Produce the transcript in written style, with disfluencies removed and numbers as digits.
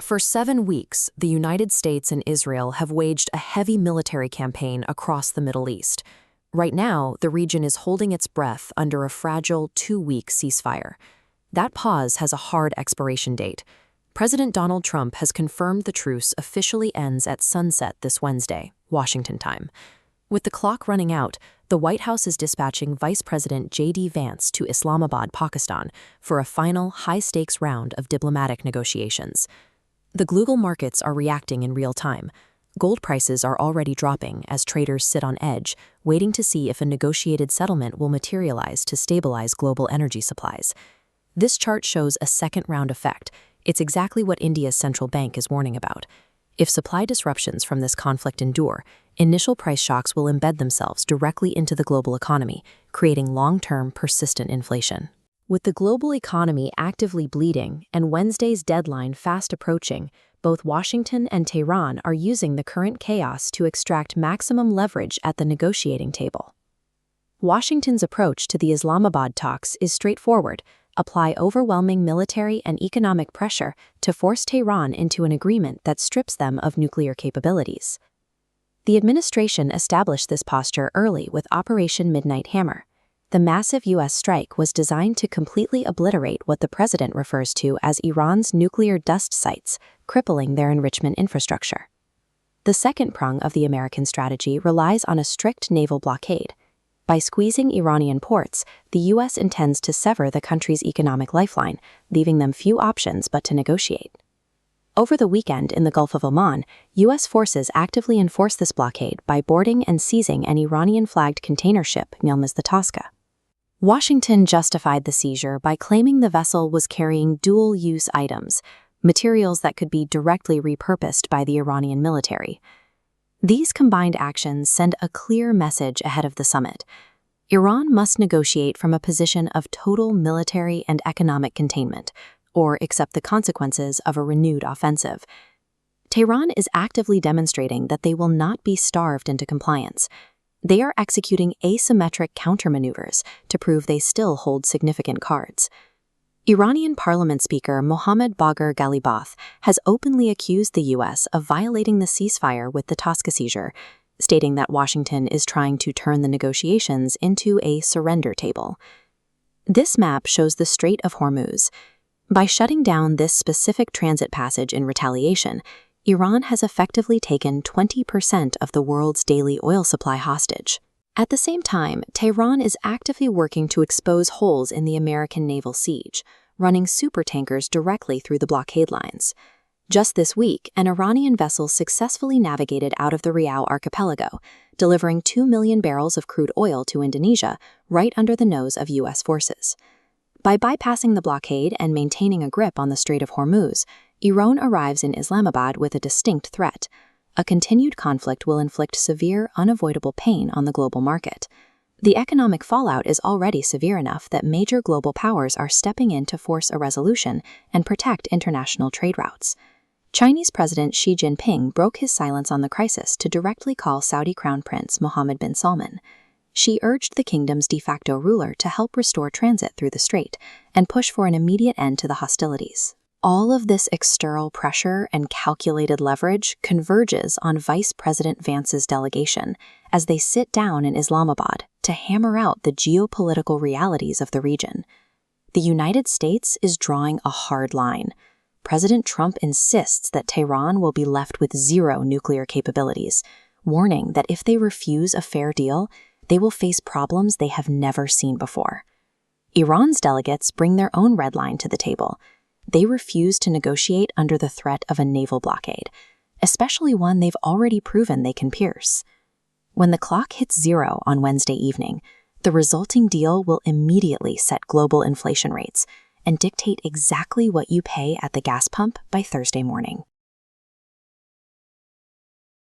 For 7 weeks, the United States and Israel have waged a heavy military campaign across the Middle East. Right now, the region is holding its breath under a fragile 2-week ceasefire. That pause has a hard expiration date. President Donald Trump has confirmed the truce officially ends at sunset this Wednesday, Washington time. With the clock running out, the White House is dispatching Vice President J.D. Vance to Islamabad, Pakistan, for a final high-stakes round of diplomatic negotiations. The global markets are reacting in real time. Gold prices are already dropping as traders sit on edge, waiting to see if a negotiated settlement will materialize to stabilize global energy supplies. This chart shows a second-round effect. It's exactly what India's central bank is warning about. If supply disruptions from this conflict endure, initial price shocks will embed themselves directly into the global economy, creating long-term, persistent inflation. With the global economy actively bleeding and Wednesday's deadline fast approaching, both Washington and Tehran are using the current chaos to extract maximum leverage at the negotiating table. Washington's approach to the Islamabad talks is straightforward: apply overwhelming military and economic pressure to force Tehran into an agreement that strips them of nuclear capabilities. The administration established this posture early with Operation Midnight Hammer. The massive U.S. strike was designed to completely obliterate what the president refers to as Iran's nuclear dust sites, crippling their enrichment infrastructure. The second prong of the American strategy relies on a strict naval blockade. By squeezing Iranian ports, the U.S. intends to sever the country's economic lifeline, leaving them few options but to negotiate. Over the weekend in the Gulf of Oman, U.S. forces actively enforced this blockade by boarding and seizing an Iranian-flagged container ship known as the Tosca. Washington justified the seizure by claiming the vessel was carrying dual-use items, materials that could be directly repurposed by the Iranian military. These combined actions send a clear message ahead of the summit. Iran must negotiate from a position of total military and economic containment, or accept the consequences of a renewed offensive. Tehran is actively demonstrating that they will not be starved into compliance. They are executing asymmetric countermaneuvers to prove they still hold significant cards. Iranian Parliament Speaker Mohammad Bagher Ghalibaf has openly accused the U.S. of violating the ceasefire with the Tosca seizure, stating that Washington is trying to turn the negotiations into a surrender table. This map shows the Strait of Hormuz. By shutting down this specific transit passage in retaliation, Iran has effectively taken 20% of the world's daily oil supply hostage. At the same time, Tehran is actively working to expose holes in the American naval siege, running supertankers directly through the blockade lines. Just this week, an Iranian vessel successfully navigated out of the Riau archipelago, delivering 2 million barrels of crude oil to Indonesia right under the nose of U.S. forces. By bypassing the blockade and maintaining a grip on the Strait of Hormuz, Iran arrives in Islamabad with a distinct threat. A continued conflict will inflict severe, unavoidable pain on the global market. The economic fallout is already severe enough that major global powers are stepping in to force a resolution and protect international trade routes. Chinese President Xi Jinping broke his silence on the crisis to directly call Saudi Crown Prince Mohammed bin Salman. Xi urged the kingdom's de facto ruler to help restore transit through the strait and push for an immediate end to the hostilities. All of this external pressure and calculated leverage converges on Vice President Vance's delegation as they sit down in Islamabad to hammer out the geopolitical realities of the region. The United States is drawing a hard line. President Trump insists that Tehran will be left with zero nuclear capabilities, warning that if they refuse a fair deal, they will face problems they have never seen before. Iran's delegates bring their own red line to the table. They refuse to negotiate under the threat of a naval blockade, especially one they've already proven they can pierce. When the clock hits zero on Wednesday evening, the resulting deal will immediately set global inflation rates and dictate exactly what you pay at the gas pump by Thursday morning.